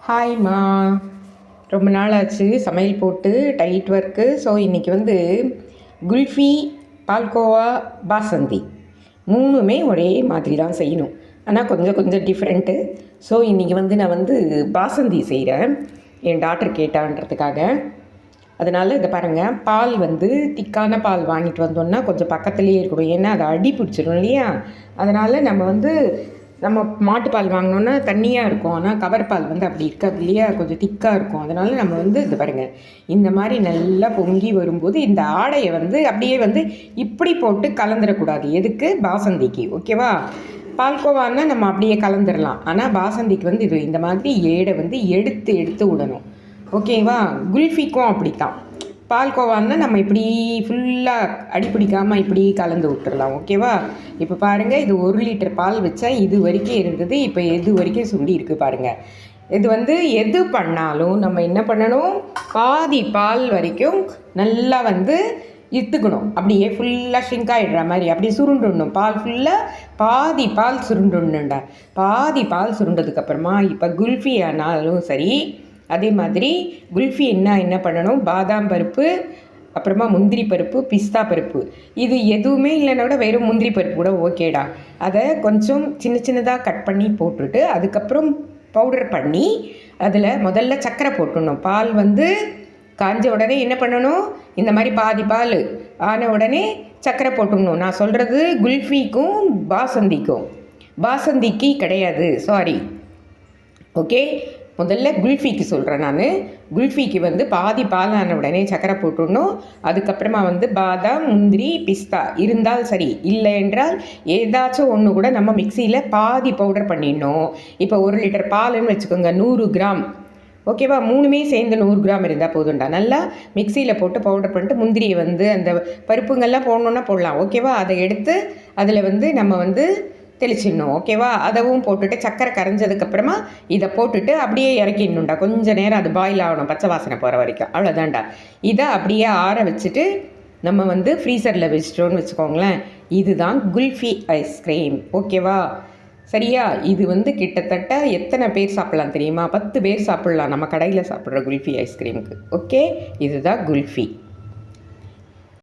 ஹாய்மா. ரொம்ப நாள் ஆச்சு சமையல் போட்டு டைட் ஒர்க்கு. ஸோ இன்றைக்கி வந்து குல்ஃபி, பால்கோவா, பாசந்தி மூணுமே ஒரே மாதிரி தான் செய்யணும். ஆனால் கொஞ்சம் கொஞ்சம் டிஃப்ரெண்ட்டு. ஸோ இன்றைக்கி வந்து நான் வந்து பாசந்தி செய்கிறேன், என் டாக்டர் கேட்டான்றதுக்காக. அதனால் இதை பாருங்கள், பால் வந்து திக்கான பால் வாங்கிட்டு வந்தோன்னா கொஞ்சம் பக்கத்துலேயே இருக்கணும், ஏன்னா அதை அடி பிடிச்சிடும் இல்லையா. அதனால் நம்ம மாட்டுப்பால் வாங்கினோன்னா தண்ணியாக இருக்கும், ஆனால் கவர் பால் வந்து அப்படி இருக்காது இல்லையா, கொஞ்சம் திக்காக இருக்கும். அதனால் நம்ம வந்து இது பாருங்கள், இந்த மாதிரி நல்லா பொங்கி வரும்போது இந்த ஆடையை வந்து அப்படியே வந்து இப்படி போட்டு கலந்துடக்கூடாது. எதுக்கு? பாசந்திக்கு. ஓகேவா? பால்கோவான்னா நம்ம அப்படியே கலந்துடலாம், ஆனால் பாசந்திக்கு வந்து இது இந்த மாதிரி ஏடை வந்து எடுத்து எடுத்து விடணும். ஓகேவா? குல்ஃபிக்கும் அப்படித்தான். பால்கோவான்னா நம்ம இப்படி ஃபுல்லாக அடிப்பிடிக்காமல் இப்படி கலந்து விட்டுறலாம். ஓகேவா? இப்போ பாருங்கள், இது 1 லிட்டர் பால் வச்சா இது வரைக்கும் இருந்தது, இப்போ எது வரைக்கும் சுண்டி இருக்குது பாருங்கள். இது வந்து எது பண்ணாலும் நம்ம என்ன பண்ணணும், பாதி பால் வரைக்கும் நல்லா வந்து இழுத்துக்கணும். அப்படியே ஃபுல்லாக ஷ்ரிங்க் ஆகிடுற மாதிரி அப்படியே சுருண்டுடணும். பால் ஃபுல்லாக பாதி பால் சுருண்டுடணுண்டா. பாதி பால் சுருண்டதுக்கப்புறமா இப்போ குல்ஃபி ஆனாலும் சரி, அதே மாதிரி குல்ஃபி என்ன பண்ணணும், பாதாம் பருப்பு, அப்புறமா முந்திரி பருப்பு, பிஸ்தா பருப்பு, இது எதுவுமே இல்லைன்னா கூட வெறும் முந்திரி பருப்பு கூட ஓகேடா. அதை கொஞ்சம் சின்ன சின்னதாக கட் பண்ணி போட்டுட்டு அதுக்கப்புறம் பவுடர் பண்ணி அதில் முதல்ல சர்க்கரை போட்டுடணும். பால் வந்து காஞ்ச உடனே என்ன பண்ணணும், இந்த மாதிரி பாதி பால் ஆன உடனே சர்க்கரை போட்டுடணும். நான் சொல்கிறது குல்ஃபிக்கும் பாசந்திக்கும், பாசந்திக்கு கிடையாது, சாரி. ஓகே, முதல்ல குல்ஃபிக்கு சொல்கிறேன் நான். குல்ஃபிக்கு வந்து பாதி பாலான உடனே சக்கரை போட்டுடணும். அதுக்கப்புறமா வந்து பாதாம், முந்திரி, பிஸ்தா இருந்தால் சரி, இல்லை என்றால் ஏதாச்சும் ஒன்று கூட நம்ம மிக்சியில் பாதி பவுடர் பண்ணிடணும். இப்போ 1 லிட்டர் பாலுன்னு வச்சுக்கோங்க, 100 கிராம். ஓகேவா? 3மே சேர்ந்து 100 கிராம் இருந்தால் போதும்டா. நல்லா மிக்சியில் போட்டு பவுடர் பண்ணிட்டு முந்திரியை வந்து அந்த பருப்புங்கள்லாம் போடணுன்னா போடலாம். ஓகேவா? அதை எடுத்து அதில் வந்து நம்ம வந்து தெளிச்சிடணும். ஓகேவா? அதவும் போட்டுட்டு சக்கரை கரைஞ்சதுக்கப்புறமா இதை போட்டுட்டு அப்படியே இறக்கிடணுண்டா. கொஞ்சம் நேரம் அது பாயில் ஆகணும், பச்சை வாசனை போகிற வரைக்கும். அவ்வளோதான்டா. இதை அப்படியே ஆற வச்சுட்டு நம்ம வந்து ஃப்ரீசரில் வச்சிட்டோன்னு வச்சுக்கோங்களேன், இதுதான் குல்ஃபி ஐஸ்கிரீம். ஓகேவா? சரியா? இது வந்து கிட்டத்தட்ட எத்தனை பேர் சாப்பிட்லாம் தெரியுமா? 10 பேர் சாப்பிட்லாம் நம்ம கடையில் சாப்பிட்ற குல்ஃபி ஐஸ்கிரீமுக்கு. ஓகே, இதுதான் குல்ஃபி.